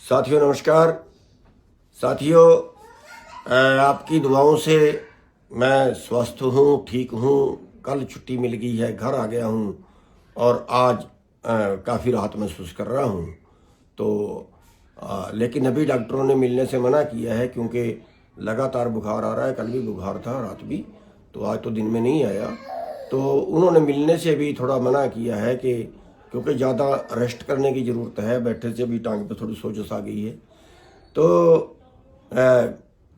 साथियों नमस्कार। साथियों आपकी दुआओं से मैं स्वस्थ हूँ, ठीक हूँ। कल छुट्टी मिल गई है, घर आ गया हूँ और आज काफ़ी राहत महसूस कर रहा हूँ। तो लेकिन अभी डॉक्टरों ने मिलने से मना किया है क्योंकि लगातार बुखार आ रहा है। कल भी बुखार था, रात भी, तो आज तो दिन में नहीं आया। तो उन्होंने मिलने से भी थोड़ा मना किया है कि क्योंकि ज़्यादा रेस्ट करने की ज़रूरत है, बैठे से भी टांग पे थोड़ी सोजश आ गई है। तो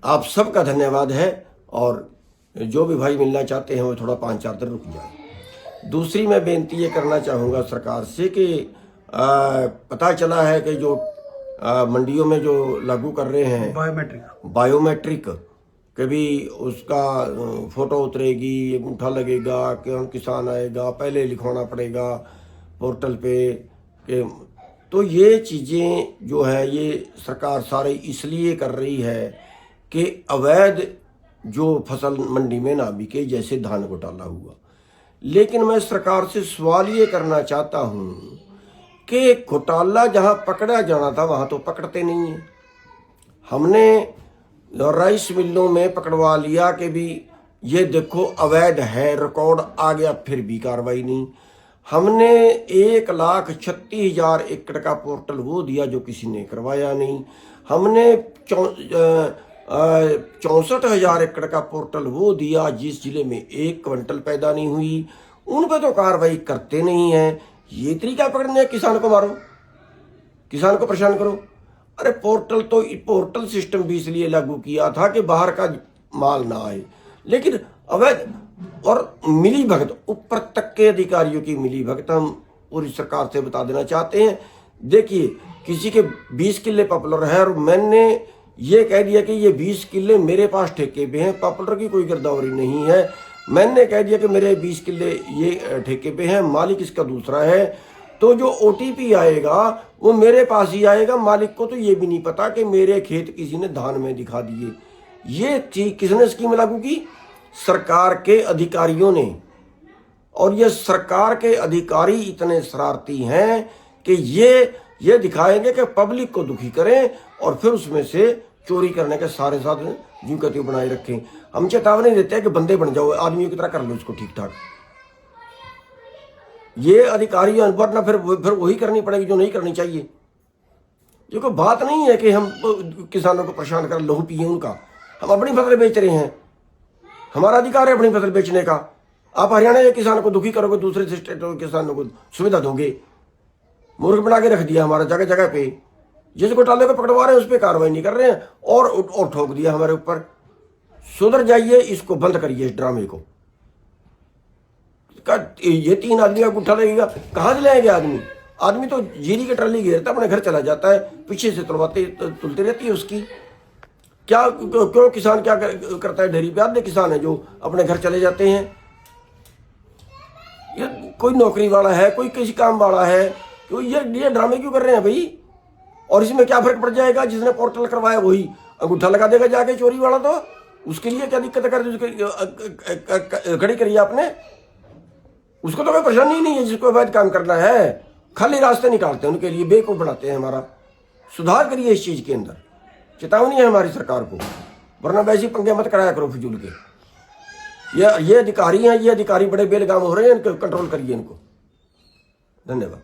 आप सबका धन्यवाद है और जो भी भाई मिलना चाहते हैं वो थोड़ा 5-4 दिन रुक जाए। दूसरी मैं बेनती ये करना चाहूँगा सरकार से कि पता चला है कि जो मंडियों में जो लागू कर रहे हैं बायोमेट्रिक कि भी उसका फोटो उतरेगी, अंगूठा लगेगा, कौन किसान आएगा, पहले लिखवाना पड़ेगा पोर्टल पे कि तो ये चीज़ें जो है ये सरकार सारे इसलिए कर रही है कि अवैध जो फसल मंडी में ना बिके, जैसे धान घोटाला हुआ। लेकिन मैं सरकार से सवाल ये करना चाहता हूँ कि घोटाला जहाँ पकड़ा जाना था वहाँ तो पकड़ते नहीं है। हमने राइस मिलों में पकड़वा लिया कि भी ये देखो अवैध है, रिकॉर्ड आ गया, फिर भी कार्रवाई नहीं। हमने 1,36,000 एकड़ का पोर्टल वो दिया जो किसी ने करवाया नहीं। हमने 64,000 एकड़ का पोर्टल वो दिया जिस जिले में 1 क्विंटल पैदा नहीं हुई, उन पर तो कार्रवाई करते नहीं है। ये तरीका पकड़ने, किसान को मारो, किसान को परेशान करो। अरे पोर्टल सिस्टम भी इसलिए लागू किया था कि बाहर का माल ना आए, लेकिन अवैध और मिली भगत, ऊपर तक के अधिकारियों की मिली भगत हम पूरी सरकार से बता देना चाहते हैं। देखिए, किसी के 20 किले पॉपुलर है और मैंने ये कह दिया कि ये 20 किले मेरे पास ठेके पे हैं, पॉपुलर की कोई गिरदावरी नहीं है। मैंने कह दिया कि मेरे 20 किले ये ठेके पे हैं, मालिक इसका दूसरा है, तो जो OTP आएगा वो मेरे पास ही आएगा। मालिक को तो ये भी नहीं पता कि मेरे खेत किसी ने धान में दिखा दिए। ये किसने स्कीम लागू की? सरकार के अधिकारियों ने। और ये सरकार के अधिकारी इतने शरारती हैं कि ये दिखाएंगे कि पब्लिक को दुखी करें और फिर उसमें से चोरी करने के सारे साधन यूं कहते बनाए रखें। हम चेतावनी देते हैं कि बंदे बन जाओ, आदमियों की तरह कर लो इसको ठीक ठाक। ये अधिकारी वरना फिर वही करनी पड़ेगी जो नहीं करनी चाहिए। ये कोई बात नहीं है कि हम किसानों को परेशान कर लहू पिए उनका। हम अपनी फसल बेच रहे हैं, हमारा अधिकार है अपनी फसल बेचने का। आप हरियाणा के किसान को दुखी करोगे, दूसरे स्टेटों के किसानों को सुविधा दोगे। मूर्ख बना के रख दिया हमारा जगह जगह पे। जिस घोटाले को पकड़वा रहे हैं उस पर कार्रवाई नहीं कर रहे हैं और ठोक दिया हमारे ऊपर। सुधर जाइए, इसको बंद करिए, इस ड्रामे को। ये 3 आदमी का गुट्ठा लगेगा, कहाँ से लाएंगे आदमी तो जीरी की ट्राली घेरता अपने घर चला जाता है, पीछे से तुलते रहती है उसकी। क्या क्यों किसान क्या करता है? ढेरी पे आधे किसान है जो अपने घर चले जाते हैं। ये कोई नौकरी वाला है, कोई किसी काम वाला है, तो ये ड्रामे क्यों कर रहे हैं भाई? और इसमें क्या फर्क पड़ जाएगा? जिसने पोर्टल करवाया वही अंगूठा लगा देगा जाके, चोरी वाला तो उसके लिए क्या दिक्कत कर खड़ी करी आपने? उसको तो कोई परेशानी नहीं है। जिसको अवैध काम करना है खाली रास्ते निकालते हैं, उनके लिए बेवकूफ बनाते हैं। हमारा सुधार करिए इस चीज के अंदर, चेतावनी है हमारी सरकार को, वरना वैसे पंगे मत कराया करो फिजूल के। ये अधिकारी हैं, ये अधिकारी बड़े बेलगाम हो रहे हैं, इनको कंट्रोल करिए इनको। धन्यवाद।